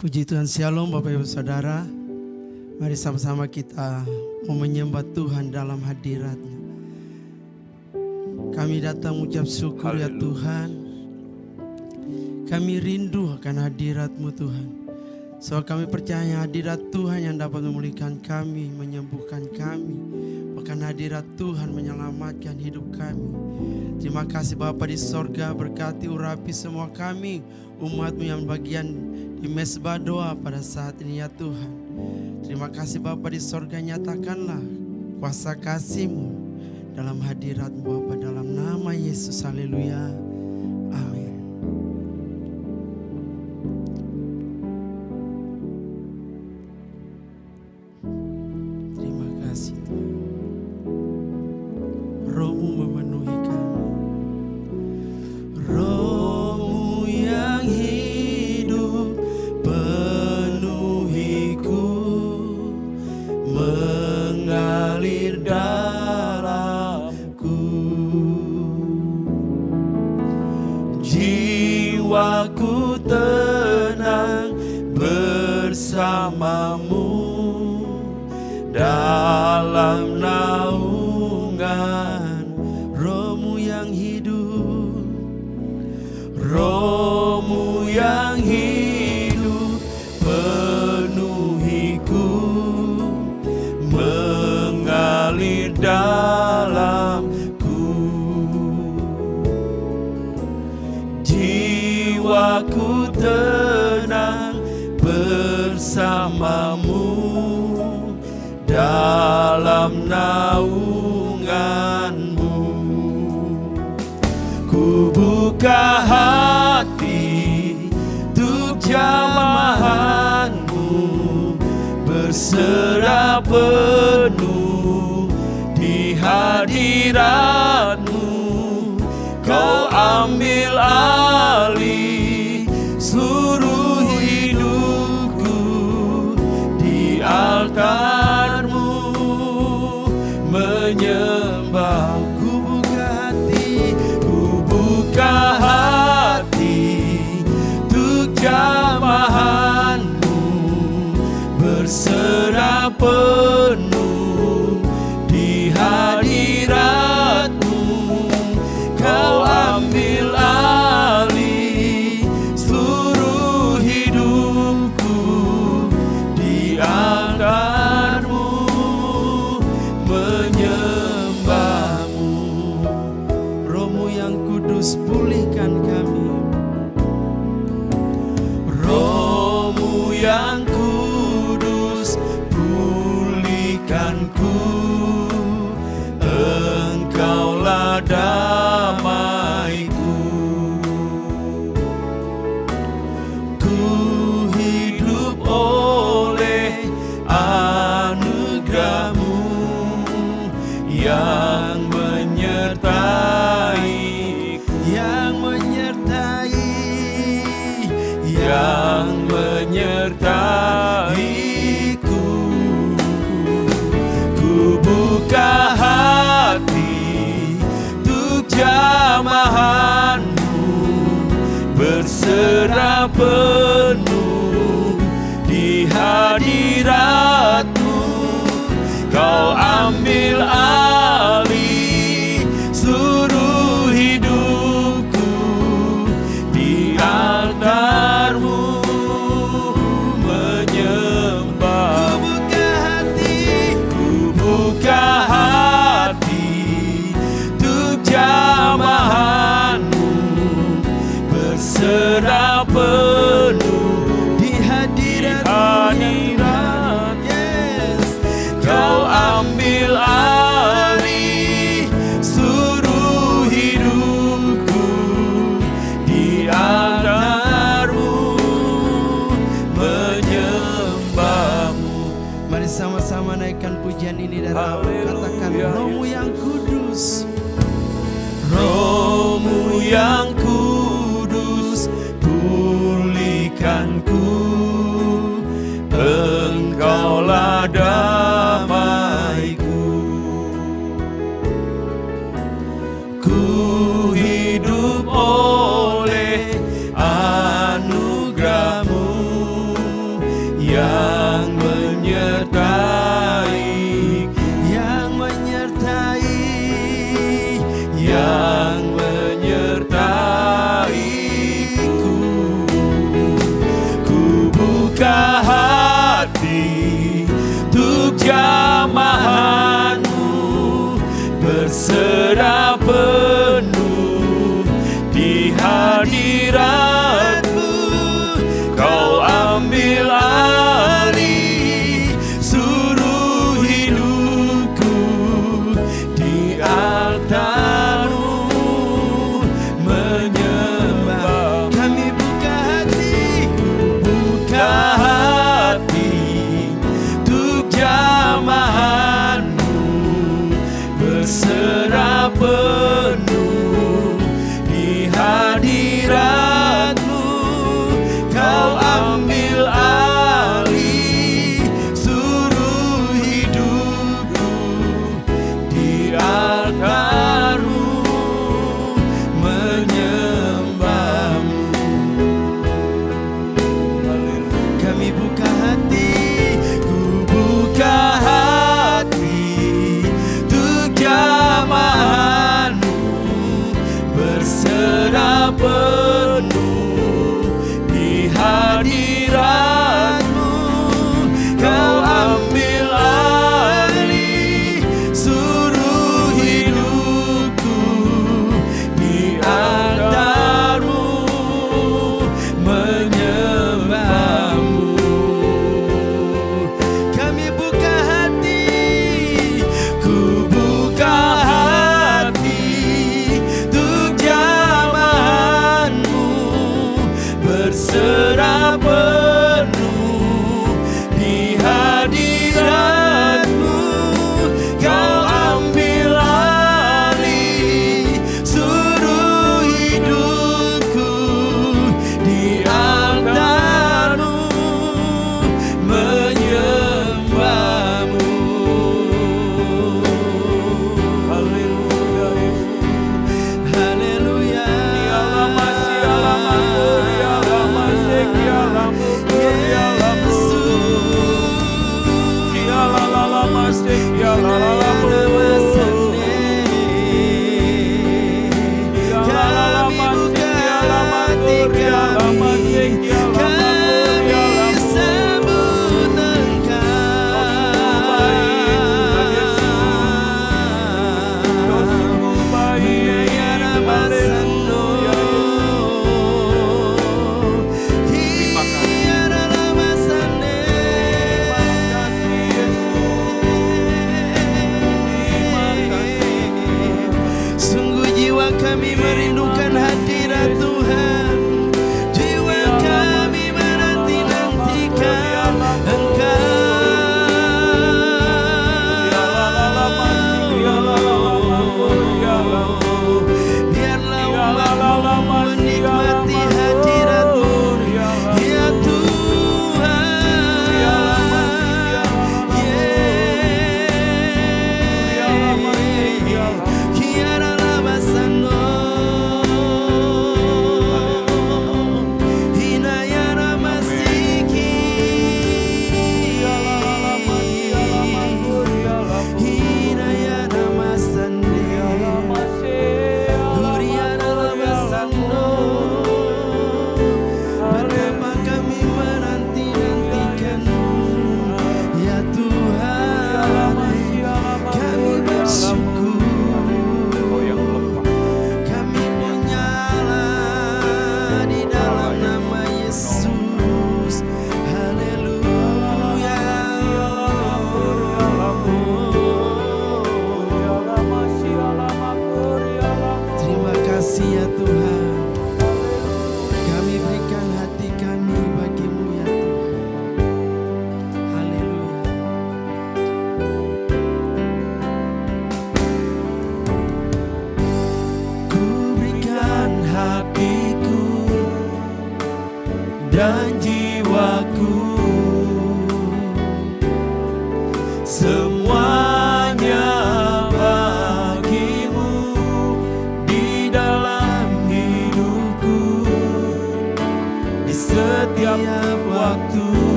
Puji Tuhan, Shalom Bapak Ibu Saudara. Mari sama-sama kita mau menyembah Tuhan dalam hadirat-Nya. Kami datang mengucap syukur ya Tuhan. Kami rindu akan hadirat-Mu Tuhan. Soal kami percaya hadirat Tuhan yang dapat memulihkan kami, menyembuhkan kami. Bahkan hadirat Tuhan menyelamatkan hidup kami. Terima kasih Bapa di sorga, berkati urapi semua kami, umat-Mu yang bagian di mesbah doa pada saat ini ya Tuhan. Terima kasih Bapa di sorga, nyatakanlah kuasa kasih-Mu dalam hadirat-Mu Bapa, dalam nama Yesus, haleluya, amin. Terima kasih Tuhan. Roh-Mu memenuhi kami, Roh-Mu yang hidup penuhiku, mengalir dalamku. Jiwaku tenang bersamamu dalam naungan Roh-Mu yang hidup, Roh-Mu yang hidup penuhiku, mengalir dalamku. Jiwaku tenang bersamamu dalam naungan-Mu. Ku buka hati untuk jamahan-Mu, berserah penuh di hadirat-Mu. Kau ambil alih seluruh hidupku di altar-Mu, menyembah. Ku buka hati untuk jamahan-Mu, berserah penuh di hadirat-Mu. Kau ambil alih seluruh hidupku di altar-Mu, menyembah-Mu. Roh-Mu yang kudus pulihkan kami, Roh-Mu yang kudus pulihkanku. Engkaulah damaiku. Ku hidup oleh anugerah-Mu yang menyertai, yang menyertaiku. Ku buka hati untuk jamahan-Mu, berserah penuh di hadirat-Mu. Kau ambil alih seluruh hidupku di altar-Mu, menyembah. Ku buka hati untuk jamahan-Mu, berserah penuh di hadirat. Yes. Kau ambil alih seluruh hidupku di altar-Mu, menyembah-Mu. Mari sama-sama naikkan pujian ini dari awal. Katakan, Roh-Mu yang kudus, Roh-Mu yang kudus pulihkanku. Engkaulah damaiku. Ku hidup oleh anugerah-Mu menyertaiku. Ku buka hati untuk jamahan-Mu, berserah penuh di hadirat-Mu. Kau ambil alih seluruh hidupku, di altar-Mu menyembah. Kami buka hati, buka hati untuk jamahan-Mu, berserah penuh di hadirat-Mu. Kau ambil alih seluruh hidupku, di altar-Mu menyembah-Mu. Kami buka hati, ku buka hati untuk jamahan-Mu,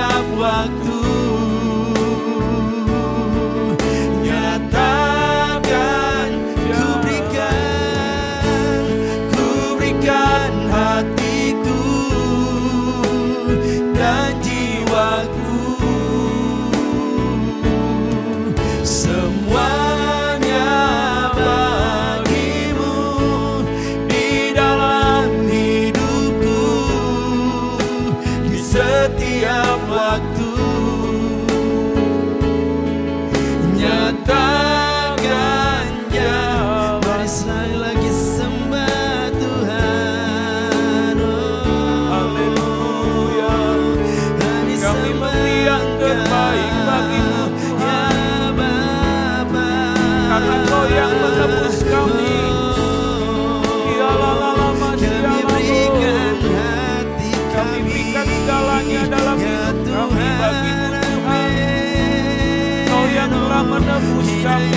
setiap waktu. Nyatakan ku berikan hatiku dan jiwaku, semuanya bagimu di dalam hidupku, di setiap waktu. Nyatakannya, mari sekali lagi sembah Tuhan. Haleluya. Kami Kami memberi yang terbaik bagimu, ya Bapa, karena Kau yang menebus kami. kami berikan hati Kami berikan segalanya dalam hidup kami bagimu Tuhan. Kau yang telah menebus kami.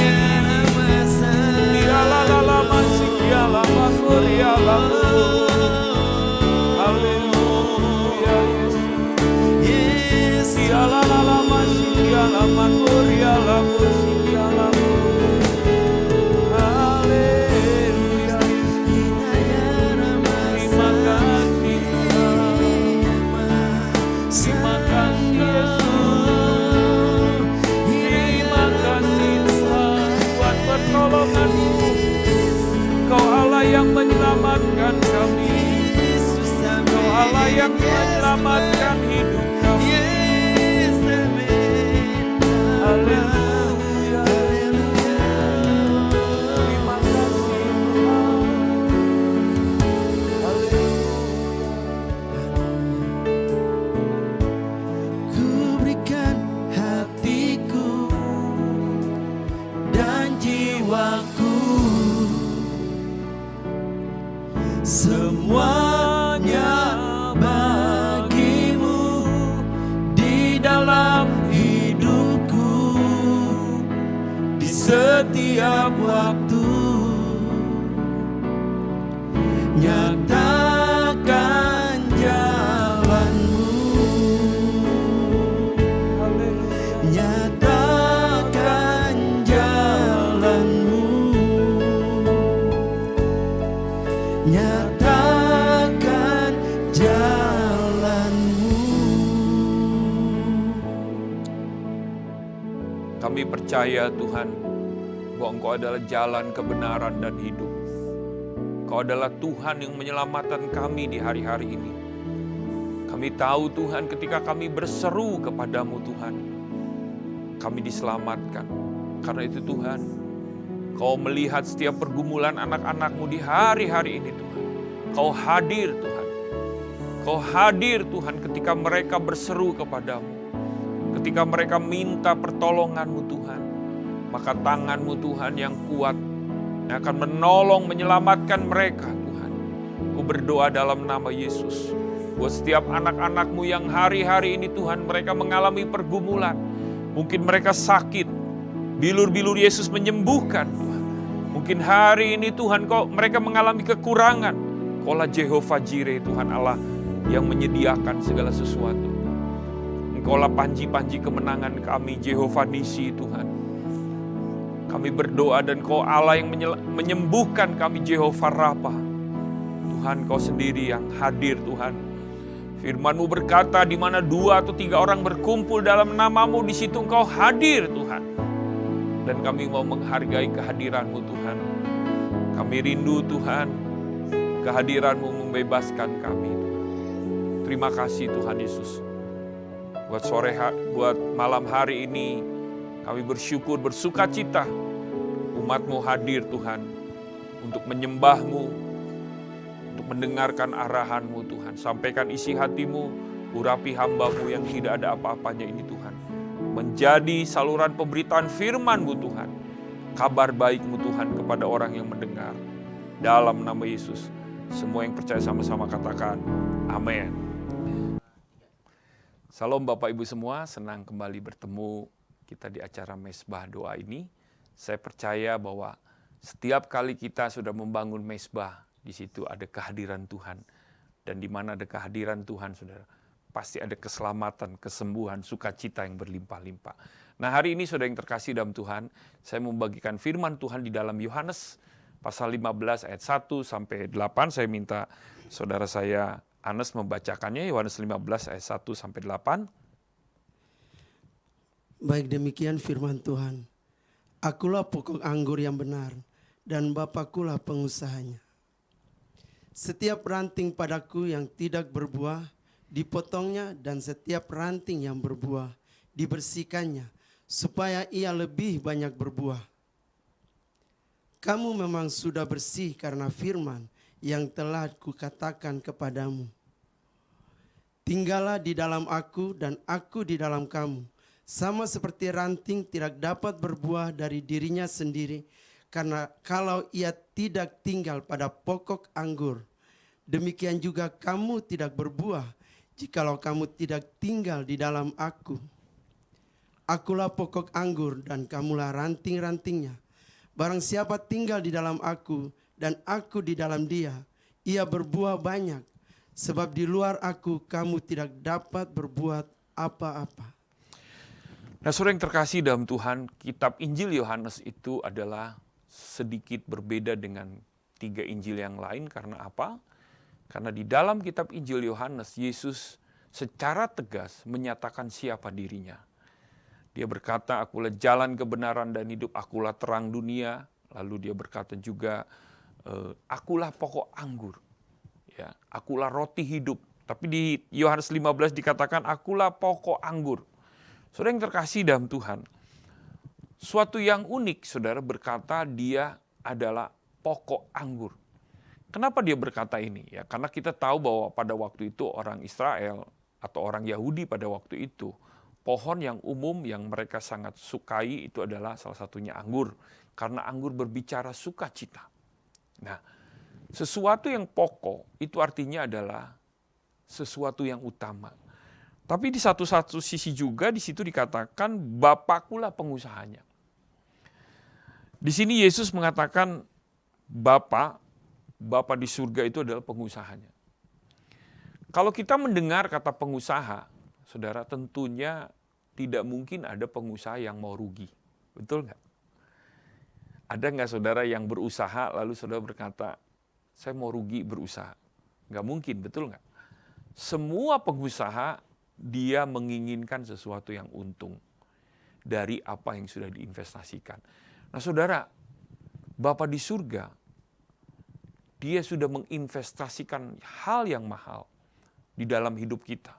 Haleluya Yesus. Haleluya. Terima kasih Tuhan. Terima kasih Yesus. Terima kasih Tuhan buat pertolongan-Mu. Kau Allah yang menyelamatkan kami. Kau Allah yang menyelamatkan hidup kami. Haleluya. Terima kasih Tuhan. Ku berikan hatiku dan jiwaku, semuanya bagimu di dalam hidupku, di setiap waktu. Nyatakan jalan-Mu, nyatakan jalan-Mu, nyatakan jalan-Mu. Kami percaya Tuhan bahwa Engkau adalah jalan kebenaran dan hidup. Engkau adalah Tuhan yang menyelamatkan kami di hari-hari ini. Kami tahu Tuhan ketika kami berseru kepadamu Tuhan, kami diselamatkan. Karena itu Tuhan, Kau melihat setiap pergumulan anak-anak-Mu di hari-hari ini Tuhan. Kau hadir Tuhan. Kau hadir Tuhan ketika mereka berseru kepadamu. Ketika mereka minta pertolongan-Mu Tuhan. Maka tangan-Mu Tuhan yang kuat yang akan menolong, menyelamatkan mereka Tuhan. Ku berdoa dalam nama Yesus. Buat setiap anak-anak-Mu yang hari-hari ini Tuhan mereka mengalami pergumulan. Mungkin mereka sakit. Bilur-bilur Yesus menyembuhkan Tuhan. Mungkin hari ini Tuhan mereka mengalami kekurangan. Kaulah Jehovah Jireh Tuhan Allah yang menyediakan segala sesuatu. Engkaulah panji-panji kemenangan kami, Jehovah Nisi Tuhan. Kami berdoa dan Kau Allah yang menyembuhkan kami, Jehovah Rafa. Tuhan Kau sendiri yang hadir Tuhan. Firman-Mu berkata di mana 2 atau 3 orang berkumpul dalam nama-Mu, di situ Engkau hadir Tuhan. Dan kami mau menghargai kehadiran-Mu Tuhan. Kami rindu Tuhan, kehadiran-Mu membebaskan kami. Terima kasih Tuhan Yesus. Buat malam hari ini, kami bersyukur, bersuka cita. Umat-Mu hadir Tuhan, untuk menyembah-Mu, untuk mendengarkan arahan-Mu Tuhan. Sampaikan isi hati-Mu, urapi hamba-Mu yang tidak ada apa-apanya ini Tuhan. Menjadi saluran pemberitaan firman-Mu Tuhan. Kabar baik-Mu Tuhan kepada orang yang mendengar. Dalam nama Yesus, semua yang percaya sama-sama katakan, amin. Salam Bapak Ibu semua, senang kembali bertemu kita di acara Mesbah Doa ini. Saya percaya bahwa setiap kali kita sudah membangun mesbah, di situ ada kehadiran Tuhan. Dan di mana ada kehadiran Tuhan, saudara, pasti ada keselamatan, kesembuhan, sukacita yang berlimpah-limpah. Nah, hari ini saudara yang terkasih dalam Tuhan, saya membagikan firman Tuhan di dalam Yohanes pasal 15 ayat 1 sampai 8. Saya minta saudara saya Anes membacakannya, Yohanes 15 ayat 1 sampai 8. Baik, demikian firman Tuhan. Akulah pokok anggur yang benar, dan Bapakulah pengusahanya. Setiap ranting padaku yang tidak berbuah, dipotongnya, dan setiap ranting yang berbuah, dibersihkannya, supaya ia lebih banyak berbuah. Kamu memang sudah bersih karena firman yang telah kukatakan kepadamu. Tinggallah di dalam aku dan aku di dalam kamu. Sama seperti ranting tidak dapat berbuah dari dirinya sendiri, karena kalau ia tidak tinggal pada pokok anggur. Demikian juga kamu tidak berbuah jikalau kamu tidak tinggal di dalam aku. Akulah pokok anggur dan kamulah ranting-rantingnya. Barang siapa tinggal di dalam aku dan aku di dalam dia, ia berbuah banyak. Sebab di luar aku kamu tidak dapat berbuat apa-apa. Nah, saudara yang terkasih dalam Tuhan, kitab Injil Yohanes itu adalah sedikit berbeda dengan 3 Injil yang lain. Karena apa? Karena di dalam kitab Injil Yohanes, Yesus secara tegas menyatakan siapa dirinya. Dia berkata, akulah jalan kebenaran dan hidup, akulah terang dunia. Lalu dia berkata juga, akulah pokok anggur. Ya, akulah roti hidup. Tapi di Yohanes 15 dikatakan, akulah pokok anggur. Saudara yang terkasih dalam Tuhan, suatu yang unik, saudara berkata dia adalah pokok anggur. Kenapa dia berkata ini? Ya, karena kita tahu bahwa pada waktu itu orang Israel atau orang Yahudi pada waktu itu, pohon yang umum yang mereka sangat sukai itu adalah salah satunya anggur. Karena anggur berbicara sukacita. Nah, sesuatu yang pokok itu artinya adalah sesuatu yang utama. Tapi di satu sisi juga di situ dikatakan Bapakulah pengusahanya. Di sini Yesus mengatakan Bapa di surga itu adalah pengusahanya. Kalau kita mendengar kata pengusaha, saudara, tentunya tidak mungkin ada pengusaha yang mau rugi. Betul nggak? Ada nggak saudara yang berusaha lalu saudara berkata, saya mau rugi berusaha? Nggak mungkin, betul nggak? Semua pengusaha dia menginginkan sesuatu yang untung dari apa yang sudah diinvestasikan. Nah saudara, Bapa di surga, dia sudah menginvestasikan hal yang mahal di dalam hidup kita.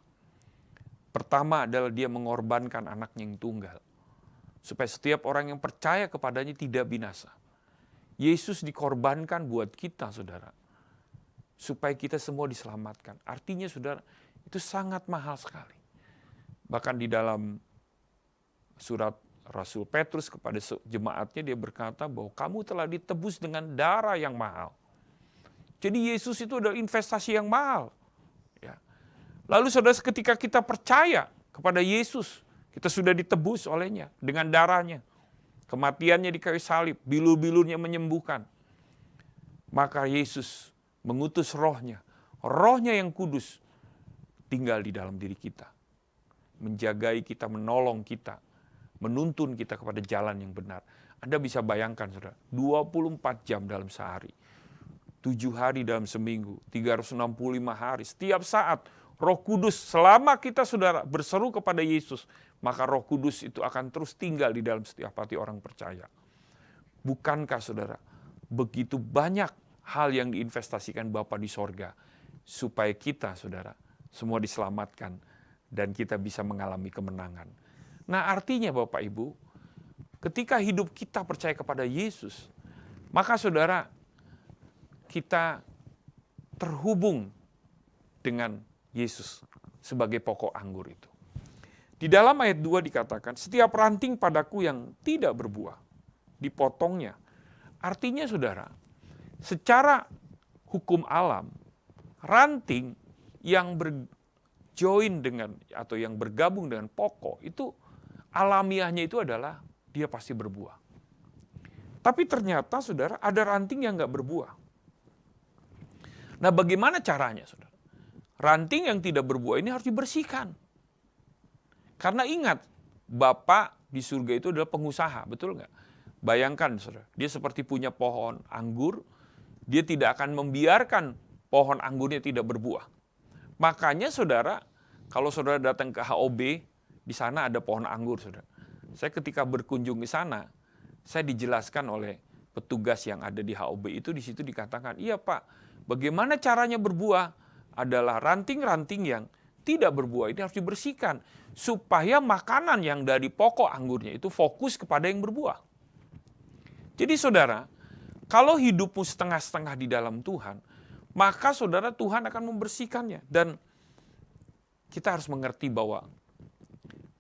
Pertama adalah dia mengorbankan anaknya yang tunggal. Supaya setiap orang yang percaya kepadanya tidak binasa. Yesus dikorbankan buat kita, saudara. Supaya kita semua diselamatkan. Artinya, saudara, itu sangat mahal sekali. Bahkan di dalam surat Rasul Petrus kepada jemaatnya, dia berkata bahwa kamu telah ditebus dengan darah yang mahal. Jadi Yesus itu adalah investasi yang mahal. Ya. Lalu saudara, ketika kita percaya kepada Yesus, kita sudah ditebus olehnya dengan darahnya. Kematiannya di kayu salib, bilur-bilurnya menyembuhkan. Maka Yesus mengutus rohnya. Rohnya yang kudus tinggal di dalam diri kita. Menjagai kita, menolong kita, menuntun kita kepada jalan yang benar. Anda bisa bayangkan saudara, 24 jam dalam sehari. 7 hari dalam seminggu, 365 hari, setiap saat Roh Kudus, selama kita saudara berseru kepada Yesus, maka Roh Kudus itu akan terus tinggal di dalam setiap hati orang percaya. Bukankah saudara, begitu banyak hal yang diinvestasikan Bapa di sorga, supaya kita saudara, semua diselamatkan, dan kita bisa mengalami kemenangan. Nah artinya Bapak Ibu, ketika hidup kita percaya kepada Yesus, maka saudara, kita terhubung dengan Yesus sebagai pokok anggur itu. Di dalam ayat 2 dikatakan, setiap ranting padaku yang tidak berbuah, dipotongnya. Artinya saudara, secara hukum alam, ranting yang berjoin dengan atau yang bergabung dengan pokok, itu alamiahnya itu adalah dia pasti berbuah. Tapi ternyata saudara, ada ranting yang nggak berbuah. Nah bagaimana caranya saudara? ranting yang tidak berbuah ini harus dibersihkan. Karena ingat, Bapa di surga itu adalah pengusaha, betul nggak? Bayangkan, saudara, dia seperti punya pohon anggur, dia tidak akan membiarkan pohon anggurnya tidak berbuah. Makanya saudara, kalau saudara datang ke HOB, di sana ada pohon anggur, saudara. Saya ketika berkunjung ke sana, saya dijelaskan oleh petugas yang ada di HOB itu, di situ dikatakan, iya Pak, bagaimana caranya berbuah? Adalah ranting-ranting yang tidak berbuah ini harus dibersihkan, supaya makanan yang dari pokok anggurnya itu fokus kepada yang berbuah. Jadi saudara, kalau hidupmu setengah-setengah di dalam Tuhan, maka saudara Tuhan akan membersihkannya. Dan kita harus mengerti bahwa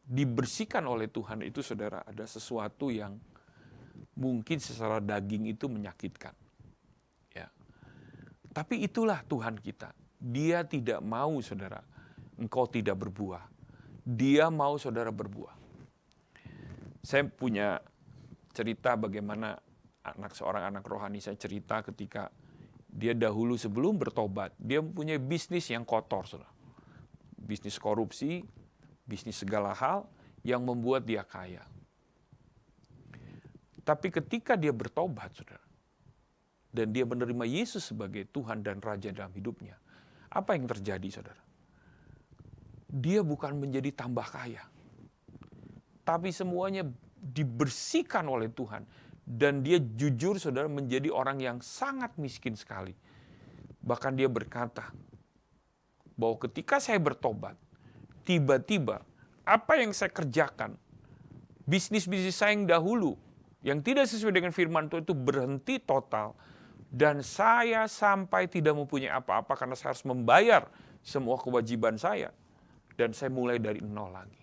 dibersihkan oleh Tuhan itu saudara ada sesuatu yang mungkin secara daging itu menyakitkan. Ya. Tapi itulah Tuhan kita. Dia tidak mau saudara, engkau tidak berbuah. Dia mau saudara berbuah. Saya punya cerita bagaimana seorang anak rohani saya cerita ketika dia dahulu sebelum bertobat, dia mempunyai bisnis yang kotor, saudara. Bisnis korupsi, bisnis segala hal yang membuat dia kaya. Tapi ketika dia bertobat, saudara, dan dia menerima Yesus sebagai Tuhan dan Raja dalam hidupnya, apa yang terjadi, saudara? Dia bukan menjadi tambah kaya, tapi semuanya dibersihkan oleh Tuhan. Dan dia jujur, saudara, menjadi orang yang sangat miskin sekali. Bahkan dia berkata, bahwa ketika saya bertobat, tiba-tiba apa yang saya kerjakan, bisnis-bisnis saya yang dahulu, yang tidak sesuai dengan firman Tuhan itu berhenti total. Dan saya sampai tidak mempunyai apa-apa karena saya harus membayar semua kewajiban saya. Dan saya mulai dari nol lagi.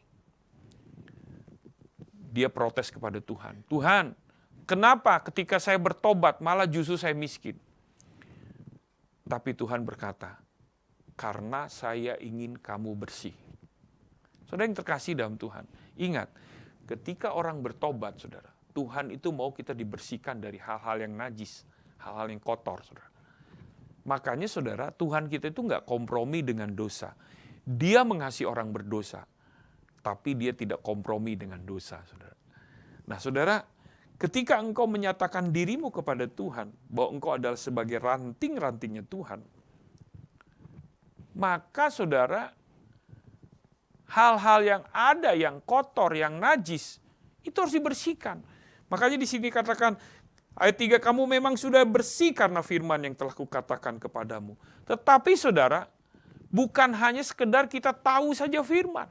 Dia protes kepada Tuhan. Tuhan, kenapa ketika saya bertobat malah justru saya miskin? Tapi Tuhan berkata, karena saya ingin kamu bersih. Saudara yang terkasih dalam Tuhan, ingat, ketika orang bertobat, saudara, Tuhan itu mau kita dibersihkan dari hal-hal yang najis, hal-hal yang kotor, saudara. Makanya saudara, Tuhan kita itu nggak kompromi dengan dosa. Dia mengasihi orang berdosa, tapi dia tidak kompromi dengan dosa, saudara. Nah, saudara, ketika engkau menyatakan dirimu kepada Tuhan, bahwa engkau adalah sebagai ranting-rantingnya Tuhan, maka saudara, hal-hal yang ada, yang kotor, yang najis, itu harus dibersihkan. Makanya di sini katakan, ayat 3, kamu memang sudah bersih karena firman yang telah kukatakan kepadamu. Tetapi saudara, bukan hanya sekedar kita tahu saja firman.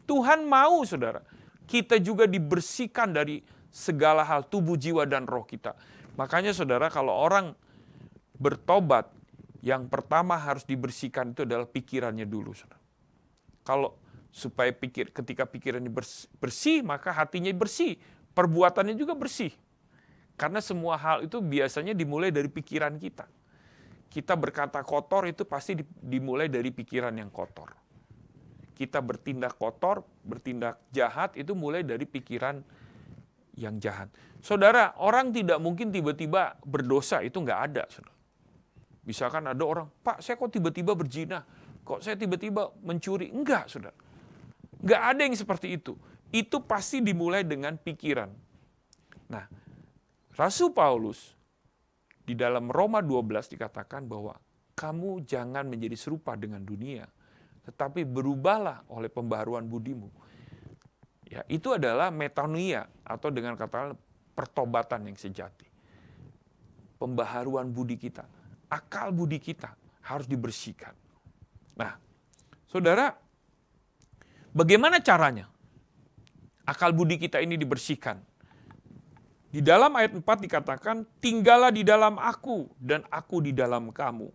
Tuhan mau saudara, kita juga dibersihkan dari segala hal tubuh, jiwa, dan roh kita. Makanya saudara, kalau orang bertobat, yang pertama harus dibersihkan itu adalah pikirannya dulu, saudara. Kalau supaya ketika pikirannya bersih, maka hatinya bersih, perbuatannya juga bersih. Karena semua hal itu biasanya dimulai dari pikiran kita. Kita berkata kotor itu pasti dimulai dari pikiran yang kotor. Kita bertindak kotor, bertindak jahat itu mulai dari pikiran yang jahat. Saudara, orang tidak mungkin tiba-tiba berdosa, itu nggak ada, saudara. Misalkan ada orang, Pak, saya kok tiba-tiba berzina? Kok saya tiba-tiba mencuri? Enggak, saudara. Enggak ada yang seperti itu. Itu pasti dimulai dengan pikiran. Nah, Rasul Paulus di dalam Roma 12 dikatakan bahwa kamu jangan menjadi serupa dengan dunia, tetapi berubahlah oleh pembaharuan budimu. Ya, itu adalah metanoia atau dengan kata pertobatan yang sejati. Pembaharuan budi kita. Akal budi kita harus dibersihkan. Nah, saudara, bagaimana caranya akal budi kita ini dibersihkan? Di dalam ayat 4 dikatakan, tinggallah di dalam aku dan aku di dalam kamu.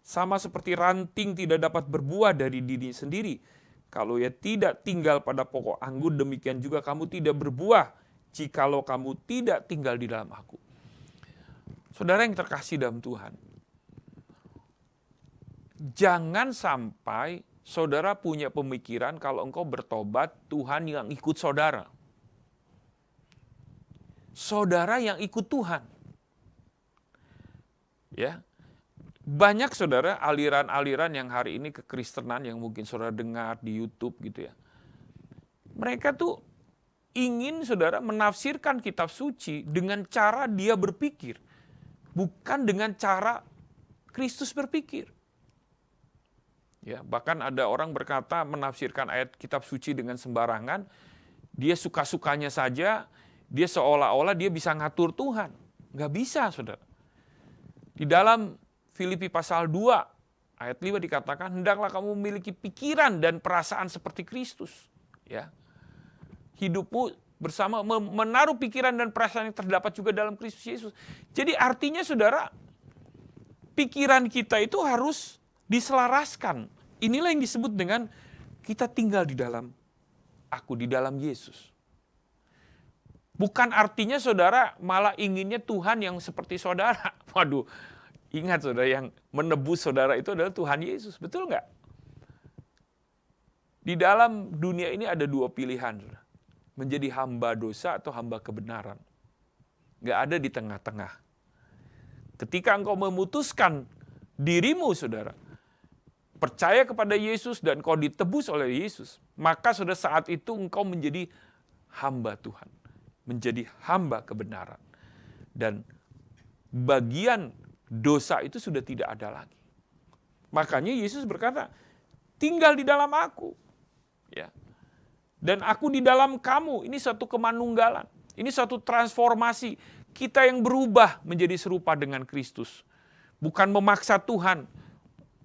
Sama seperti ranting tidak dapat berbuah dari diri sendiri. Kalau ia tidak tinggal pada pokok anggur, demikian juga kamu tidak berbuah jikalau kamu tidak tinggal di dalam aku. Saudara yang terkasih dalam Tuhan, jangan sampai saudara punya pemikiran kalau engkau bertobat, Tuhan yang ikut saudara. Saudara yang ikut Tuhan. Ya. Banyak saudara aliran-aliran yang hari ini kekristenan yang mungkin saudara dengar di YouTube gitu ya. Mereka tuh ingin saudara menafsirkan kitab suci dengan cara dia berpikir. Bukan dengan cara Kristus berpikir. Ya, bahkan ada orang berkata menafsirkan ayat kitab suci dengan sembarangan. Dia suka-sukanya saja, dia seolah-olah dia bisa ngatur Tuhan. Nggak bisa saudara. Di dalam Filipi pasal 2 ayat 5 dikatakan, hendaklah kamu memiliki pikiran dan perasaan seperti Kristus. Ya. Hidupmu bersama menaruh pikiran dan perasaan yang terdapat juga dalam Kristus Yesus. Jadi artinya saudara, pikiran kita itu harus diselaraskan. Inilah yang disebut dengan kita tinggal di dalam aku, di dalam Yesus. Bukan artinya saudara malah inginnya Tuhan yang seperti saudara. Waduh, ingat saudara, yang menebus saudara itu adalah Tuhan Yesus. Betul nggak? Di dalam dunia ini ada dua pilihan, saudara. Menjadi hamba dosa atau hamba kebenaran. Nggak ada di tengah-tengah. Ketika engkau memutuskan dirimu, saudara, percaya kepada Yesus dan engkau ditebus oleh Yesus, maka saudara saat itu engkau menjadi hamba Tuhan. Menjadi hamba kebenaran. Dan bagian dosa itu sudah tidak ada lagi. Makanya Yesus berkata, tinggal di dalam aku. Ya. Dan aku di dalam kamu. Ini satu kemanunggalan. Ini satu transformasi. Kita yang berubah menjadi serupa dengan Kristus. Bukan memaksa Tuhan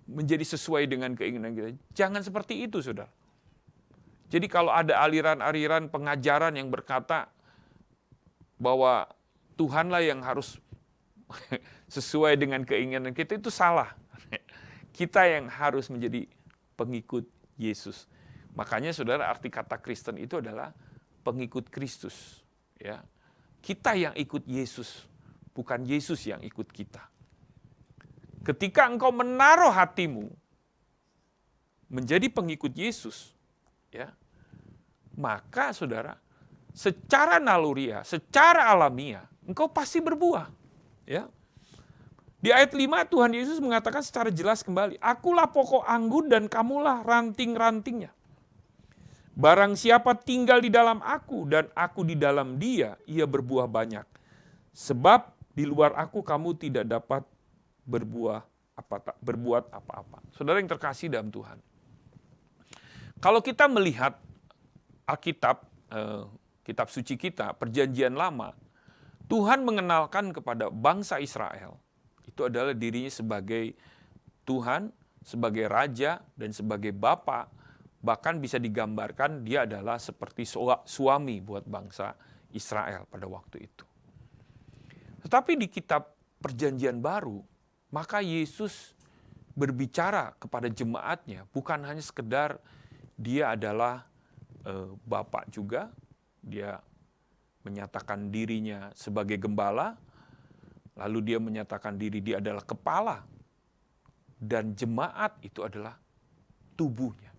menjadi sesuai dengan keinginan kita. Jangan seperti itu, saudara. Jadi kalau ada aliran-aliran pengajaran yang berkata bahwa Tuhanlah yang harus sesuai dengan keinginan kita, itu salah. Kita yang harus menjadi pengikut Yesus. Makanya saudara, arti kata Kristen itu adalah pengikut Kristus. Ya. Kita yang ikut Yesus, bukan Yesus yang ikut kita. Ketika engkau menaruh hatimu menjadi pengikut Yesus, ya, maka saudara, secara naluriah, secara alamiah, engkau pasti berbuah. Ya. Di ayat 5 Tuhan Yesus mengatakan secara jelas kembali, akulah pokok anggur dan kamulah ranting-rantingnya. Barang siapa tinggal di dalam aku dan aku di dalam dia, ia berbuah banyak. Sebab di luar aku kamu tidak dapat berbuat apa-apa. Saudara yang terkasih dalam Tuhan. Kalau kita melihat Alkitab, kitab suci kita, perjanjian lama, Tuhan mengenalkan kepada bangsa Israel, itu adalah dirinya sebagai Tuhan, sebagai Raja, dan sebagai Bapa. Bahkan bisa digambarkan dia adalah seperti suami buat bangsa Israel pada waktu itu. Tetapi di kitab perjanjian baru, maka Yesus berbicara kepada jemaatnya, bukan hanya sekedar dia adalah Bapa juga, dia menyatakan dirinya sebagai gembala, lalu dia menyatakan diri dia adalah kepala, dan jemaat itu adalah tubuhnya.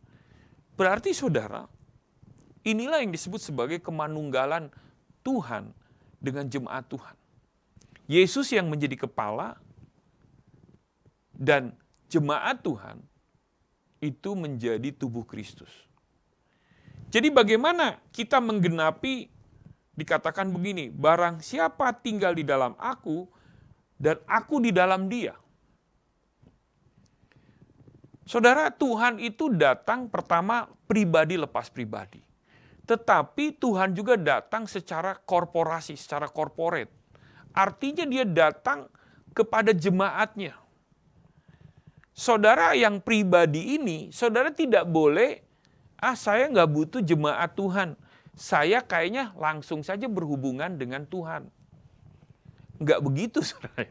Berarti saudara, inilah yang disebut sebagai kemanunggalan Tuhan dengan jemaat Tuhan. Yesus yang menjadi kepala dan jemaat Tuhan itu menjadi tubuh Kristus. Jadi bagaimana kita menggenapi, dikatakan begini, barang siapa tinggal di dalam aku dan aku di dalam dia. Saudara, Tuhan itu datang pertama pribadi lepas pribadi. Tetapi Tuhan juga datang secara korporasi, secara corporate. Artinya dia datang kepada jemaatnya. Saudara yang pribadi ini, saudara tidak boleh, saya nggak butuh jemaat Tuhan. Saya kayaknya langsung saja berhubungan dengan Tuhan. Nggak begitu, saudara.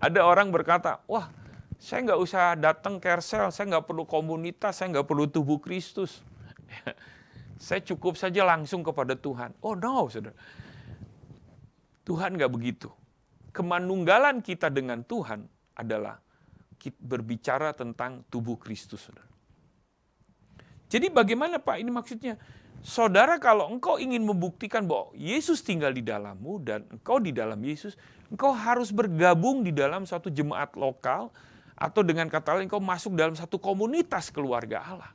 Ada orang berkata, wah, saya nggak usah datang Kersel, saya nggak perlu komunitas, saya nggak perlu tubuh Kristus. Saya cukup saja langsung kepada Tuhan. Oh no, saudara. Tuhan nggak begitu. Kemanunggalan kita dengan Tuhan adalah berbicara tentang tubuh Kristus, saudara. Jadi bagaimana Pak ini maksudnya? Saudara, kalau engkau ingin membuktikan bahwa Yesus tinggal di dalammu dan engkau di dalam Yesus, engkau harus bergabung di dalam suatu jemaat lokal, atau dengan kata lain engkau masuk dalam satu komunitas keluarga Allah.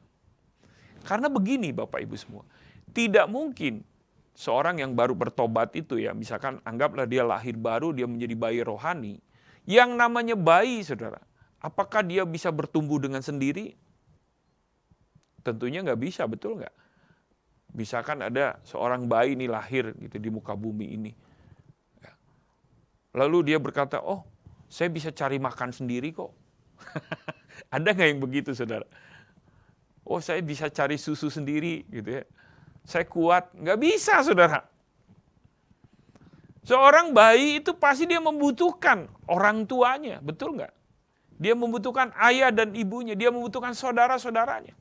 Karena begini Bapak Ibu semua, tidak mungkin seorang yang baru bertobat itu ya, misalkan anggaplah dia lahir baru, dia menjadi bayi rohani. Yang namanya bayi saudara, apakah dia bisa bertumbuh dengan sendiri? Tentunya nggak bisa, betul nggak? Misalkan ada seorang bayi ini lahir gitu di muka bumi ini. Lalu dia berkata, oh saya bisa cari makan sendiri kok. Ada nggak yang begitu saudara? Oh saya bisa cari susu sendiri gitu ya. Saya kuat, nggak bisa saudara. Seorang bayi itu pasti dia membutuhkan orang tuanya, betul nggak? Dia membutuhkan ayah dan ibunya, dia membutuhkan saudara-saudaranya.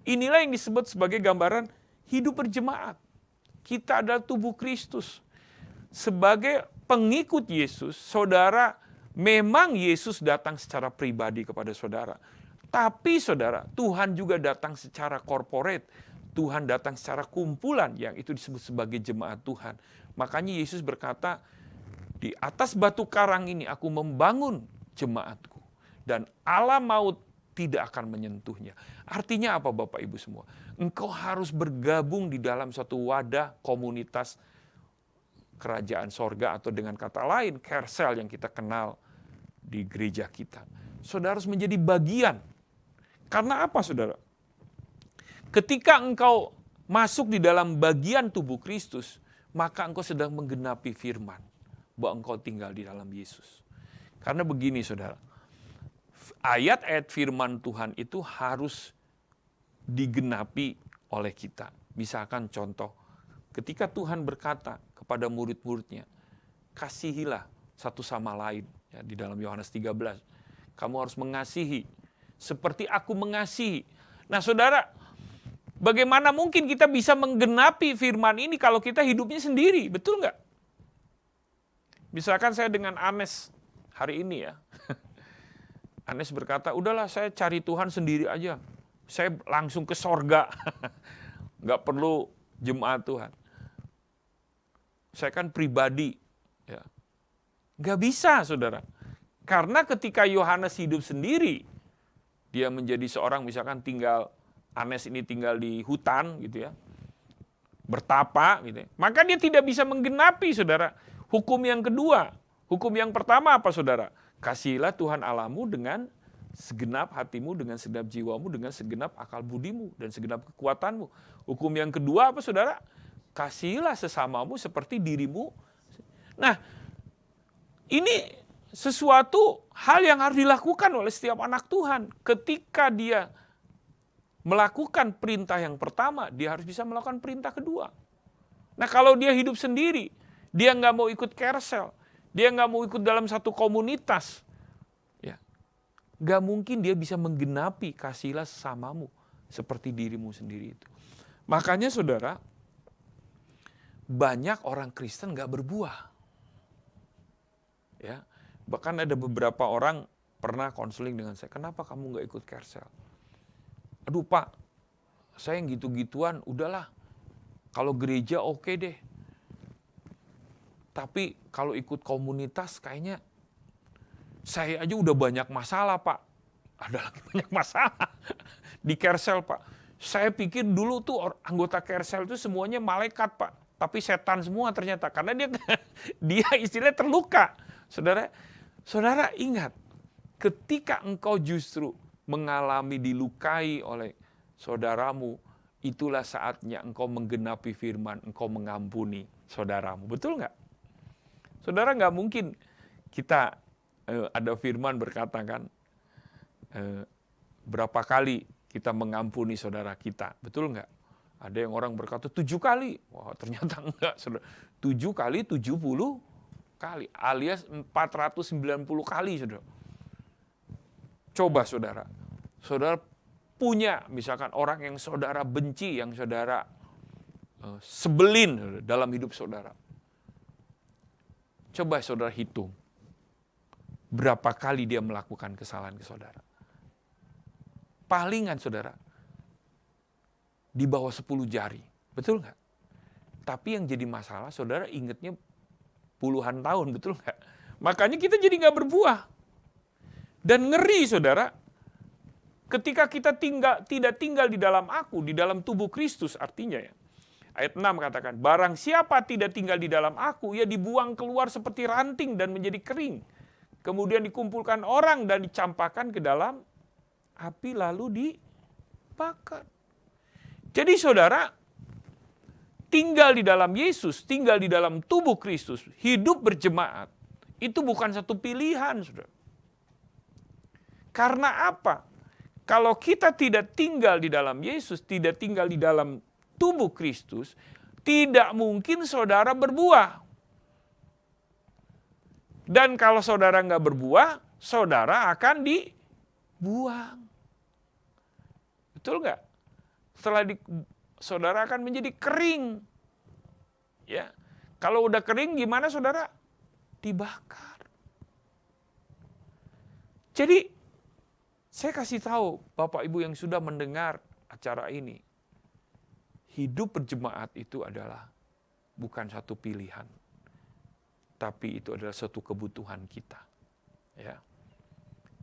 Inilah yang disebut sebagai gambaran hidup berjemaat. Kita adalah tubuh Kristus. Sebagai pengikut Yesus, saudara, memang Yesus datang secara pribadi kepada saudara. Tapi saudara, Tuhan juga datang secara corporate. Tuhan datang secara kumpulan, yang itu disebut sebagai jemaat Tuhan. Makanya Yesus berkata, di atas batu karang ini aku membangun jemaatku. Dan Allah maut tidak akan menyentuhnya. Artinya apa Bapak Ibu semua? Engkau harus bergabung di dalam suatu wadah komunitas kerajaan sorga, atau dengan kata lain, kersel yang kita kenal di gereja kita. Saudara harus menjadi bagian. Karena apa saudara? Ketika engkau masuk di dalam bagian tubuh Kristus, maka engkau sedang menggenapi firman bahwa engkau tinggal di dalam Yesus. Karena begini saudara, ayat-ayat firman Tuhan itu harus digenapi oleh kita. Misalkan contoh, ketika Tuhan berkata kepada murid-muridnya, kasihilah satu sama lain, ya, di dalam Yohanes 13. Kamu harus mengasihi seperti aku mengasihi. Nah saudara, bagaimana mungkin kita bisa menggenapi firman ini kalau kita hidupnya sendiri, betul nggak? Misalkan saya dengan Anes hari ini ya, Anes berkata, udahlah saya cari Tuhan sendiri aja, saya langsung ke sorga, nggak perlu jemaat Tuhan. Saya kan pribadi, ya. Nggak bisa saudara, karena ketika Yohanes hidup sendiri, dia menjadi seorang misalkan Anes ini tinggal di hutan gitu ya, bertapa gitu ya. Maka dia tidak bisa menggenapi saudara hukum yang kedua. Hukum yang pertama apa saudara? Kasihilah Tuhan Allahmu dengan segenap hatimu, dengan segenap jiwamu, dengan segenap akal budimu, dan segenap kekuatanmu. Hukum yang kedua apa saudara? Kasihilah sesamamu seperti dirimu. Nah, ini sesuatu hal yang harus dilakukan oleh setiap anak Tuhan. Ketika dia melakukan perintah yang pertama, dia harus bisa melakukan perintah kedua. Nah kalau dia hidup sendiri, dia nggak mau ikut kersel, dia nggak mau ikut dalam satu komunitas, ya, nggak mungkin dia bisa menggenapi kasihilah sesamamu seperti dirimu sendiri itu. Makanya saudara, banyak orang Kristen nggak berbuah. Ya, bahkan ada beberapa orang pernah konseling dengan saya, kenapa kamu nggak ikut kersel? Aduh Pak, saya yang gitu-gituan, udahlah. Kalau gereja oke deh. Tapi kalau ikut komunitas kayaknya saya aja udah banyak masalah Pak. Ada lagi banyak masalah di kersel Pak. Saya pikir dulu tuh anggota kersel itu semuanya malaikat Pak. Tapi setan semua ternyata. Karena dia istilahnya terluka. Saudara ingat, ketika engkau justru mengalami dilukai oleh saudaramu, itulah saatnya engkau menggenapi firman, engkau mengampuni saudaramu. Betul nggak? Saudara, nggak mungkin kita ada firman berkata kan, berapa kali kita mengampuni saudara kita. Betul nggak? Ada yang orang berkata 7 kali. Wah, ternyata enggak, saudara. 7 kali 70 kali, alias 490 kali, saudara. Coba saudara punya misalkan orang yang saudara benci, yang saudara sebelin dalam hidup saudara. Coba saudara hitung, berapa kali dia melakukan kesalahan ke saudara. Palingan saudara, di bawah 10 jari, betul nggak? Tapi yang jadi masalah saudara ingatnya puluhan tahun, betul nggak? Makanya kita jadi nggak berbuah. Dan ngeri saudara, ketika kita tidak tinggal di dalam aku, di dalam tubuh Kristus artinya ya. Ayat 6 katakan, barang siapa tidak tinggal di dalam aku, ia dibuang keluar seperti ranting dan menjadi kering. Kemudian dikumpulkan orang dan dicampakkan ke dalam api lalu dibakar. Jadi saudara, tinggal di dalam Yesus, tinggal di dalam tubuh Kristus, hidup berjemaat, itu bukan satu pilihan, saudara. Karena apa? Kalau kita tidak tinggal di dalam Yesus, tidak tinggal di dalam tubuh Kristus, tidak mungkin saudara berbuah. Dan kalau saudara nggak berbuah, saudara akan dibuang. Betul nggak? Setelah saudara akan menjadi kering. Ya, kalau udah kering gimana saudara? Dibakar. Jadi saya kasih tahu Bapak Ibu yang sudah mendengar acara ini, hidup berjemaat itu adalah bukan satu pilihan, tapi itu adalah suatu kebutuhan kita. Ya,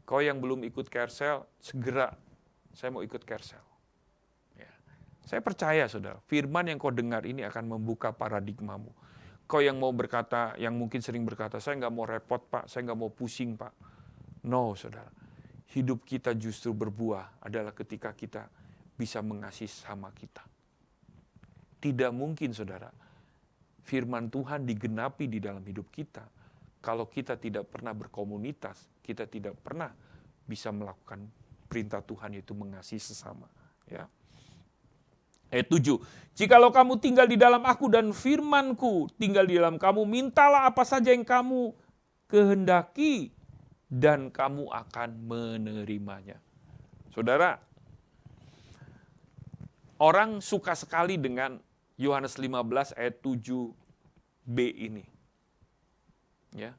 kau yang belum ikut Kersel, segera saya mau ikut Kersel. Ya. Saya percaya saudara, firman yang kau dengar ini akan membuka paradigmamu. Kau yang mau berkata, yang mungkin sering berkata, saya nggak mau repot Pak, saya nggak mau pusing Pak. No saudara, hidup kita justru berbuah adalah ketika kita bisa mengasihi sama kita. Tidak mungkin saudara, firman Tuhan digenapi di dalam hidup kita kalau kita tidak pernah berkomunitas, kita tidak pernah bisa melakukan perintah Tuhan yaitu mengasihi sesama. Ya. Ayat 7, jikalau kamu tinggal di dalam aku dan firmanku tinggal di dalam kamu, mintalah apa saja yang kamu kehendaki dan kamu akan menerimanya. Saudara, orang suka sekali dengan Yohanes 15 ayat 7b ini. Ya.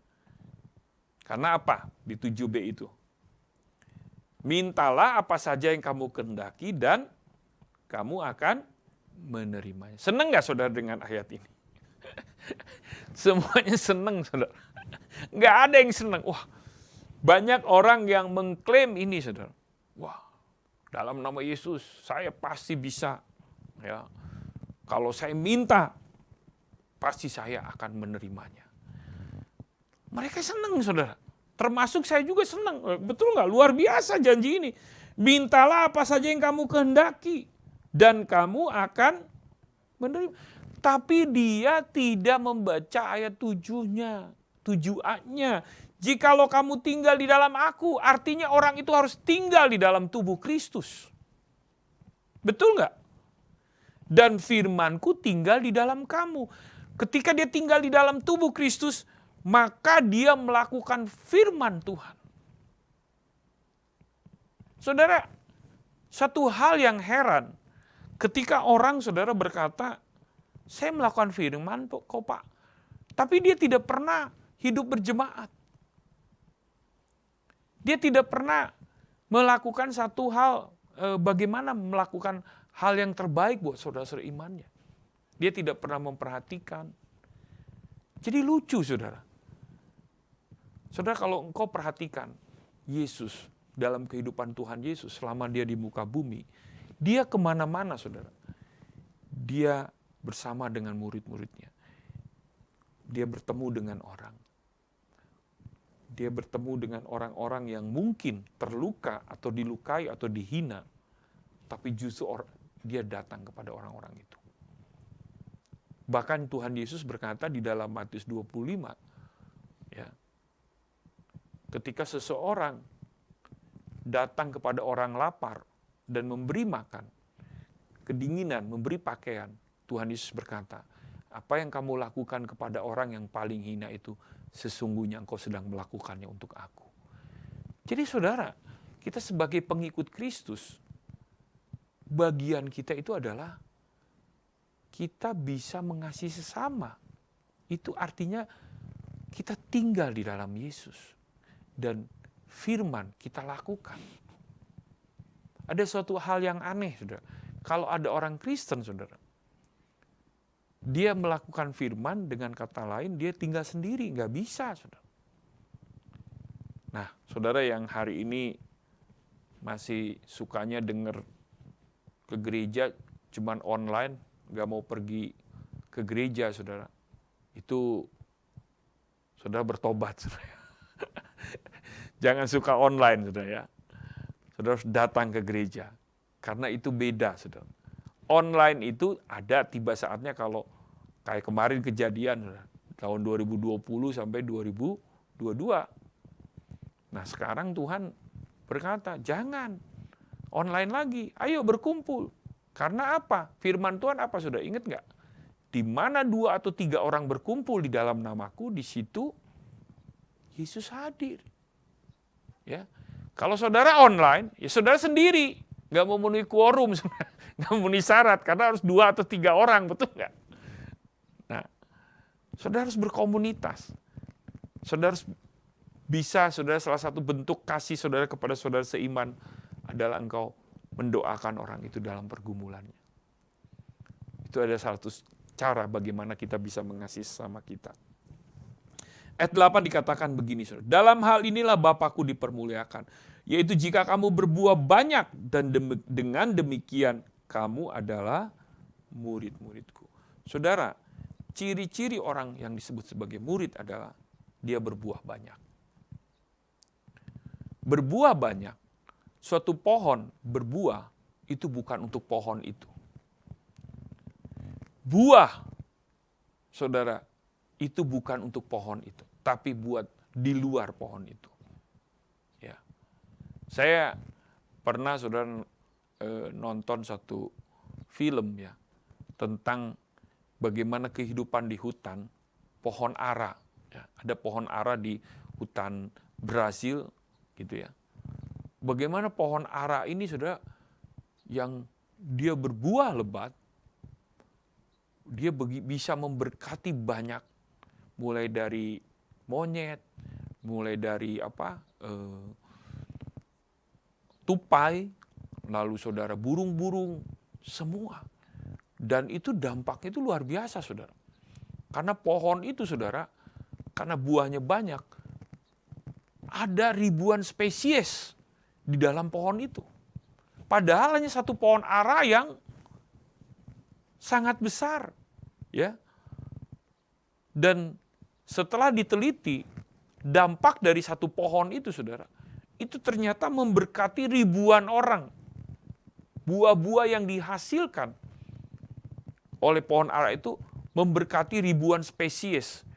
Karena apa di 7b itu? Mintalah apa saja yang kamu kehendaki dan kamu akan menerimanya. Senang gak saudara dengan ayat ini? Semuanya senang saudara. Gak ada yang senang. Wah, banyak orang yang mengklaim ini saudara. Wah, dalam nama Yesus saya pasti bisa. Ya, kalau saya minta, pasti saya akan menerimanya. Mereka senang saudara. Termasuk saya juga senang. Betul gak? Luar biasa janji ini. Mintalah apa saja yang kamu kehendaki dan kamu akan menerima. Tapi dia tidak membaca ayat 7-nya, 7a-nya. Jikalau kamu tinggal di dalam aku, artinya orang itu harus tinggal di dalam tubuh Kristus. Betul nggak? Dan firmanku tinggal di dalam kamu. Ketika dia tinggal di dalam tubuh Kristus, maka dia melakukan firman Tuhan. Saudara, satu hal yang heran, ketika orang saudara berkata, saya melakukan firman kok Pak, tapi dia tidak pernah hidup berjemaat. Dia tidak pernah melakukan satu hal, bagaimana melakukan hal yang terbaik buat saudara-saudara imannya. Dia tidak pernah memperhatikan. Jadi lucu saudara. Saudara kalau engkau perhatikan Yesus dalam kehidupan Tuhan Yesus selama dia di muka bumi, dia kemana-mana saudara. Dia bersama dengan murid-muridnya. Dia bertemu dengan orang. Dia bertemu dengan orang-orang yang mungkin terluka atau dilukai atau dihina. Tapi justru dia datang kepada orang-orang itu. Bahkan Tuhan Yesus berkata di dalam Matius 25, ya, ketika seseorang datang kepada orang lapar dan memberi makan, kedinginan, memberi pakaian, Tuhan Yesus berkata, apa yang kamu lakukan kepada orang yang paling hina itu, sesungguhnya engkau sedang melakukannya untuk aku. Jadi saudara, kita sebagai pengikut Kristus, bagian kita itu adalah kita bisa mengasihi sesama. Itu artinya kita tinggal di dalam Yesus. Dan firman kita lakukan. Ada suatu hal yang aneh, saudara. Kalau ada orang Kristen, saudara, dia melakukan firman, dengan kata lain, dia tinggal sendiri. Nggak bisa, saudara. Nah, saudara yang hari ini masih sukanya dengar ke gereja cuman online, nggak mau pergi ke gereja, saudara. Itu saudara bertobat, saudara. Jangan suka online, saudara ya. Saudara harus datang ke gereja. Karena itu beda, saudara. Online itu ada tiba saatnya kalau kayak kemarin kejadian, saudara. Tahun 2020 sampai 2022. Nah sekarang Tuhan berkata, jangan online lagi, ayo berkumpul. Karena apa? Firman Tuhan apa, sudah ingat nggak? Di mana 2 atau 3 orang berkumpul di dalam namaku, di situ Yesus hadir. Ya, kalau saudara online, ya saudara sendiri, nggak memenuhi quorum, nggak memenuhi syarat, karena harus 2 atau 3 orang, betul nggak? Nah, saudara harus berkomunitas. Saudara harus bisa, saudara, salah satu bentuk kasih saudara kepada saudara seiman adalah engkau mendoakan orang itu dalam pergumulannya. Itu ada salah satu cara bagaimana kita bisa mengasihi sesama kita. Ayat 8 dikatakan begini, saudara. Dalam hal inilah Bapakku dipermuliakan, yaitu jika kamu berbuah banyak dan dengan demikian kamu adalah murid-muridku. Saudara, ciri-ciri orang yang disebut sebagai murid adalah dia berbuah banyak. Berbuah banyak, suatu pohon berbuah itu bukan untuk pohon itu. Buah, saudara, itu bukan untuk pohon itu, tapi buat di luar pohon itu. Ya, saya pernah saudara nonton satu film ya tentang bagaimana kehidupan di hutan, pohon ara. Ya, ada pohon ara di hutan Brasil, gitu ya. Bagaimana pohon ara ini saudara yang dia berbuah lebat, dia bisa memberkati banyak, mulai dari monyet, mulai dari tupai, lalu saudara burung-burung, semua. Dan itu dampaknya itu luar biasa, saudara. Karena pohon itu, saudara, karena buahnya banyak, ada ribuan spesies di dalam pohon itu. Padahal hanya satu pohon ara yang sangat besar, ya. Dan setelah diteliti, dampak dari satu pohon itu, saudara, itu ternyata memberkati ribuan orang. Buah-buah yang dihasilkan oleh pohon ara itu memberkati ribuan spesies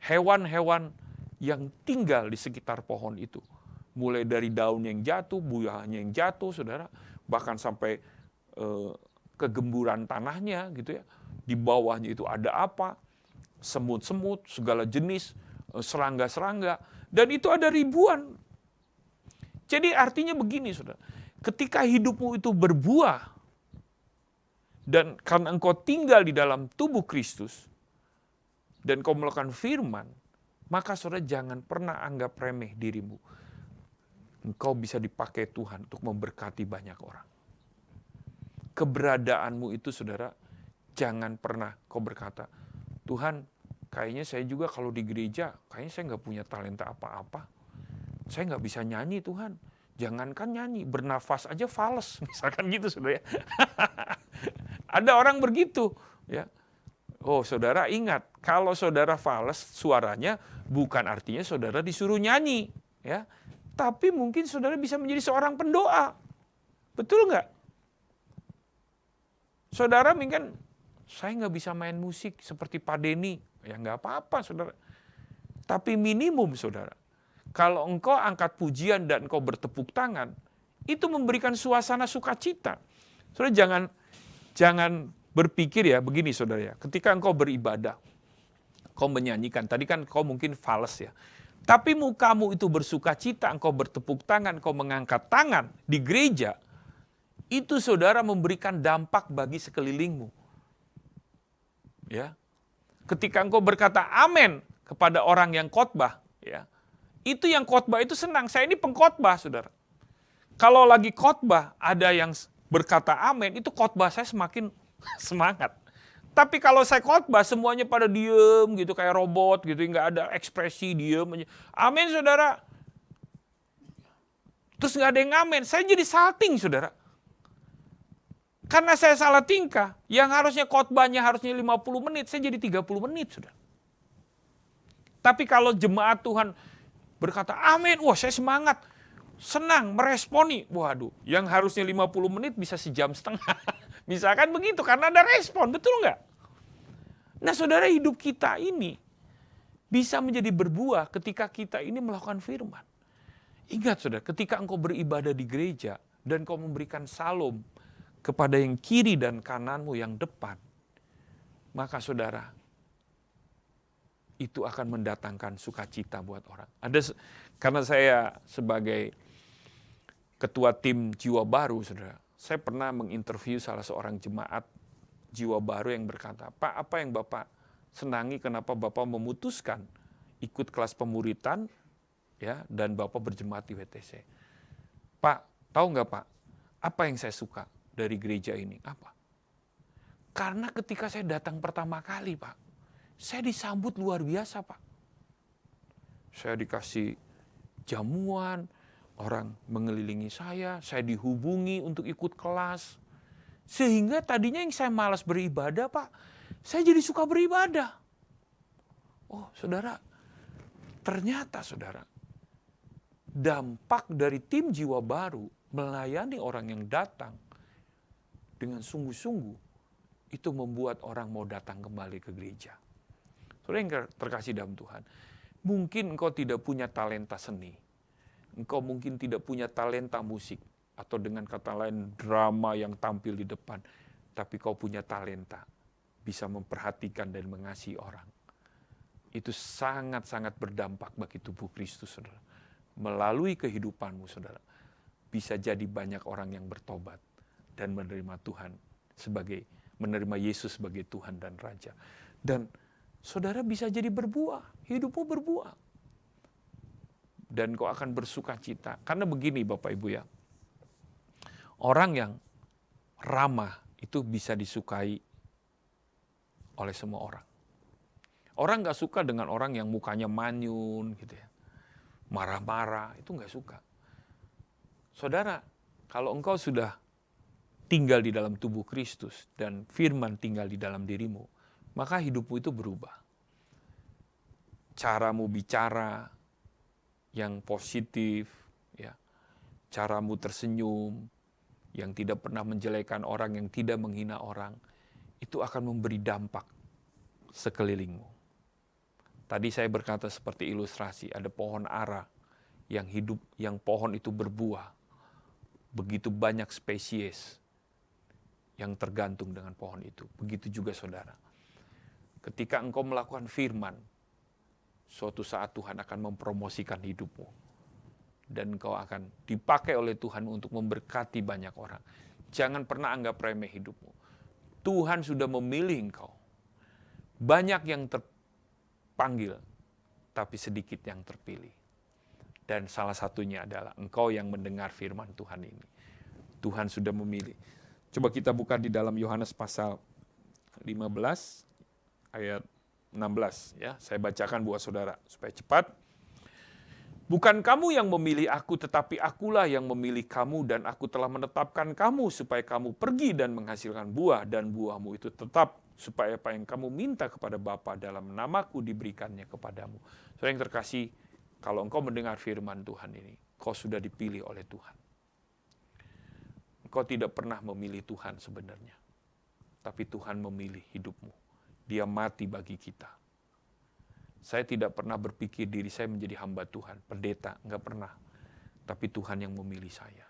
hewan-hewan yang tinggal di sekitar pohon itu. Mulai dari daun yang jatuh, buahnya yang jatuh, saudara, bahkan sampai kegemburan tanahnya, gitu ya. Di bawahnya itu ada apa? Semut-semut, segala jenis, serangga-serangga, dan itu ada ribuan. Jadi artinya begini, saudara, ketika hidupmu itu berbuah, dan karena engkau tinggal di dalam tubuh Kristus, dan kau melakukan firman, maka saudara jangan pernah anggap remeh dirimu. Engkau bisa dipakai Tuhan untuk memberkati banyak orang. Keberadaanmu itu, saudara, jangan pernah kau berkata, Tuhan, kayaknya saya juga kalau di gereja, kayaknya saya nggak punya talenta apa-apa. Saya nggak bisa nyanyi, Tuhan. Jangankan nyanyi, bernafas aja fales, misalkan gitu, saudara. Ada orang begitu, ya. Oh, saudara ingat, kalau saudara fales suaranya bukan artinya saudara disuruh nyanyi, ya. Tapi mungkin saudara bisa menjadi seorang pendoa. Betul nggak? Saudara mungkin, saya nggak bisa main musik seperti Pak Denny. Ya nggak apa-apa, saudara. Tapi minimum, saudara, kalau engkau angkat pujian dan engkau bertepuk tangan, itu memberikan suasana sukacita. Saudara jangan berpikir ya, begini saudara ya, ketika engkau beribadah, kau menyanyikan, tadi kan kau mungkin fales ya, tapi mukamu itu bersukacita, engkau bertepuk tangan, engkau mengangkat tangan di gereja, itu saudara memberikan dampak bagi sekelilingmu. Ya. Ketika engkau berkata amin kepada orang yang khotbah, ya, itu yang khotbah itu senang. Saya ini pengkhotbah, saudara. Kalau lagi khotbah ada yang berkata amin, itu khotbah saya semakin semangat. Tapi kalau saya khotbah semuanya pada diem gitu kayak robot gitu, nggak ada ekspresi, diem aja. Amin, saudara. Terus nggak ada yang ngamen. Saya jadi salting, saudara. Karena saya salah tingkah, yang harusnya khotbahnya harusnya 50 menit, saya jadi 30 menit, saudara. Tapi kalau jemaat Tuhan berkata, amin, wah saya semangat, senang, meresponi. Waduh, yang harusnya 50 menit bisa sejam setengah. Misalkan begitu, karena ada respon, betul nggak? Nah saudara, hidup kita ini bisa menjadi berbuah ketika kita ini melakukan firman. Ingat saudara, ketika engkau beribadah di gereja dan kau memberikan salam kepada yang kiri dan kananmu yang depan, maka saudara, itu akan mendatangkan sukacita buat orang. Karena saya sebagai ketua tim Jiwa Baru, saudara, saya pernah menginterview salah seorang jemaat Jiwa Baru yang berkata, Pak, apa yang Bapak senangi kenapa Bapak memutuskan ikut kelas pemuritan, ya, dan Bapak berjemaat di WTC? Pak, tahu nggak Pak, apa yang saya suka dari gereja ini? Apa? Karena ketika saya datang pertama kali, Pak, saya disambut luar biasa, Pak. Saya dikasih jamuan, orang mengelilingi saya dihubungi untuk ikut kelas. Sehingga tadinya yang saya malas beribadah, Pak, saya jadi suka beribadah. Oh, saudara, ternyata saudara, dampak dari tim Jiwa Baru melayani orang yang datang dengan sungguh-sungguh, itu membuat orang mau datang kembali ke gereja. Saudara yang terkasih dalam Tuhan, mungkin engkau tidak punya talenta seni, engkau mungkin tidak punya talenta musik, atau dengan kata lain drama yang tampil di depan, tapi kau punya talenta, bisa memperhatikan dan mengasihi orang. Itu sangat-sangat berdampak bagi tubuh Kristus, saudara. Melalui kehidupanmu, saudara, bisa jadi banyak orang yang bertobat dan menerima Tuhan menerima Yesus sebagai Tuhan dan Raja. Dan saudara bisa jadi berbuah, hidupmu berbuah. Dan kau akan bersuka cita. Karena begini Bapak Ibu ya, orang yang ramah itu bisa disukai oleh semua orang. Orang gak suka dengan orang yang mukanya manyun gitu ya, marah-marah, itu gak suka. Saudara, kalau engkau sudah tinggal di dalam tubuh Kristus dan firman tinggal di dalam dirimu, maka hidupmu itu berubah. Caramu bicara yang positif, ya, caramu tersenyum, yang tidak pernah menjelekan orang, yang tidak menghina orang, itu akan memberi dampak sekelilingmu. Tadi saya berkata seperti ilustrasi, ada pohon ara yang hidup, yang pohon itu berbuah. Begitu banyak spesies yang tergantung dengan pohon itu. Begitu juga saudara. Ketika engkau melakukan firman, suatu saat Tuhan akan mempromosikan hidupmu. Dan engkau akan dipakai oleh Tuhan untuk memberkati banyak orang. Jangan pernah anggap remeh hidupmu. Tuhan sudah memilih engkau. Banyak yang terpanggil, tapi sedikit yang terpilih. Dan salah satunya adalah engkau yang mendengar firman Tuhan ini. Tuhan sudah memilih. Coba kita buka di dalam Yohanes pasal 15 ayat 16 ya. Saya bacakan buat saudara supaya cepat. Bukan kamu yang memilih aku, tetapi akulah yang memilih kamu, dan aku telah menetapkan kamu supaya kamu pergi dan menghasilkan buah, dan buahmu itu tetap, supaya apa yang kamu minta kepada Bapa dalam namaku diberikannya kepadamu. Saudara yang terkasih, kalau engkau mendengar firman Tuhan ini, kau sudah dipilih oleh Tuhan. Engkau tidak pernah memilih Tuhan sebenarnya, tapi Tuhan memilih hidupmu. Dia mati bagi kita. Saya tidak pernah berpikir diri saya menjadi hamba Tuhan, pendeta, enggak pernah. Tapi Tuhan yang memilih saya.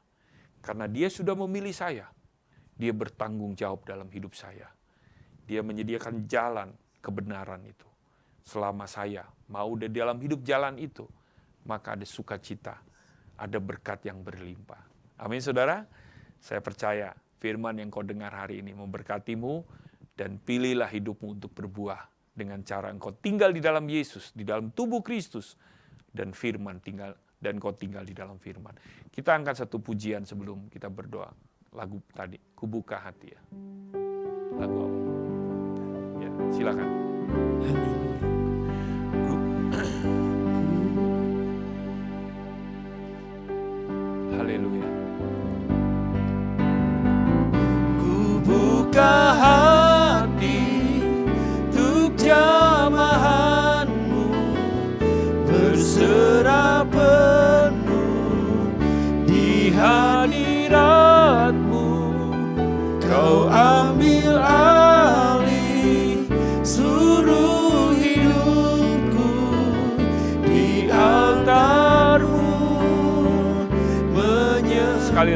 Karena Dia sudah memilih saya, Dia bertanggung jawab dalam hidup saya. Dia menyediakan jalan kebenaran itu. Selama saya mau di dalam hidup jalan itu, maka ada sukacita, ada berkat yang berlimpah. Amin saudara. Saya percaya firman yang kau dengar hari ini memberkatimu, dan pilihlah hidupmu untuk berbuah dengan cara engkau tinggal di dalam Yesus, di dalam tubuh Kristus, dan firman tinggal, dan kau tinggal di dalam firman. Kita angkat satu pujian sebelum kita berdoa. Lagu tadi, Kubuka Hati ya. Lagu apa? Ya, silakan. Haleluya.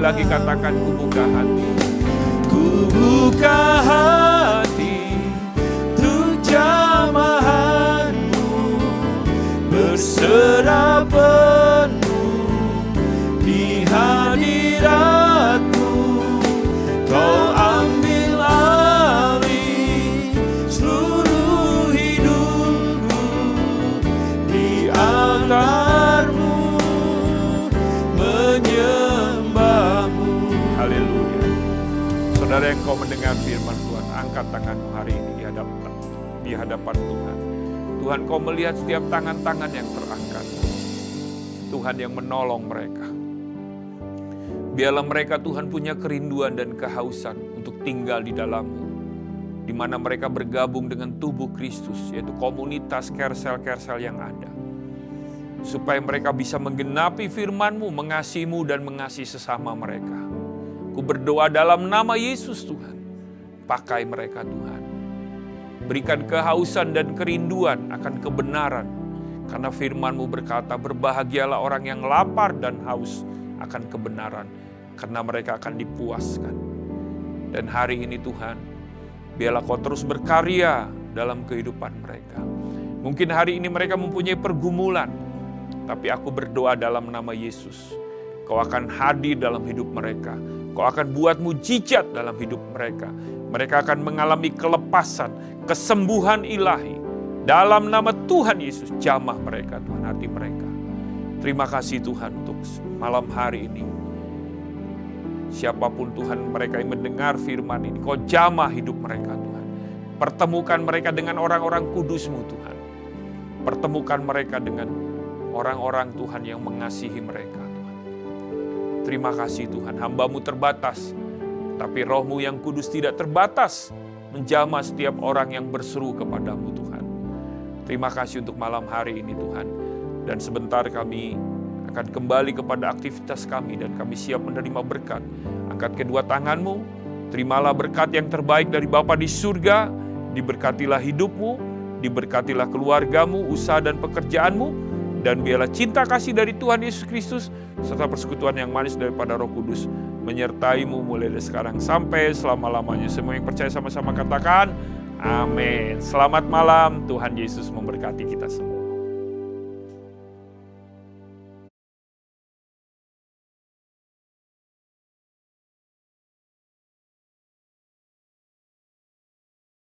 lagi katakan, ku buka hati. Ku buka hati untuk jamahan-Mu, berserah penuh di hadirat-Mu. Kau ambil alih seluruh hidupku, di altar-Mu menyembah-Mu. Haleluya. Saudara yang kau mendengar firman Tuhan, angkat tanganmu hari ini di hadapan Tuhan. Tuhan, kau melihat setiap tangan-tangan yang terangkat. Tuhan yang menolong mereka. Biarlah mereka, Tuhan, punya kerinduan dan kehausan untuk tinggal di dalam-Mu, di mana mereka bergabung dengan tubuh Kristus, yaitu komunitas kersel-kersel yang ada. Supaya mereka bisa menggenapi firman-Mu, mengasihi-Mu dan mengasihi sesama mereka. Ku berdoa dalam nama Yesus, Tuhan. Pakai mereka, Tuhan. Berikan kehausan dan kerinduan akan kebenaran. Karena firman-Mu berkata, berbahagialah orang yang lapar dan haus akan kebenaran. Karena mereka akan dipuaskan. Dan hari ini, Tuhan, biarlah Kau terus berkarya dalam kehidupan mereka. Mungkin hari ini mereka mempunyai pergumulan. Tapi aku berdoa dalam nama Yesus. Kau akan hadir dalam hidup mereka. Kau akan buat mujizat dalam hidup mereka. Mereka akan mengalami kelepasan, kesembuhan ilahi. Dalam nama Tuhan Yesus, jamah mereka, Tuhan, hati mereka. Terima kasih Tuhan untuk malam hari ini. Siapapun Tuhan mereka yang mendengar firman ini, Kau jamah hidup mereka, Tuhan. Pertemukan mereka dengan orang-orang kudus-Mu, Tuhan. Pertemukan mereka dengan orang-orang Tuhan yang mengasihi mereka, Tuhan. Terima kasih Tuhan, hamba-Mu terbatas, tapi Roh-Mu yang kudus tidak terbatas, menjamah setiap orang yang berseru kepadamu, Tuhan. Terima kasih untuk malam hari ini, Tuhan. Dan sebentar kami akan kembali kepada aktivitas kami dan kami siap menerima berkat. Angkat kedua tangan-Mu, terimalah berkat yang terbaik dari Bapa di surga, diberkatilah hidup-Mu, diberkatilah keluarga-Mu, usaha dan pekerjaan-Mu, dan biarlah cinta kasih dari Tuhan Yesus Kristus, serta persekutuan yang manis daripada Roh Kudus, menyertai-Mu mulai dari sekarang sampai selama-lamanya. Semua yang percaya sama-sama katakan, amin. Selamat malam, Tuhan Yesus memberkati kita semua.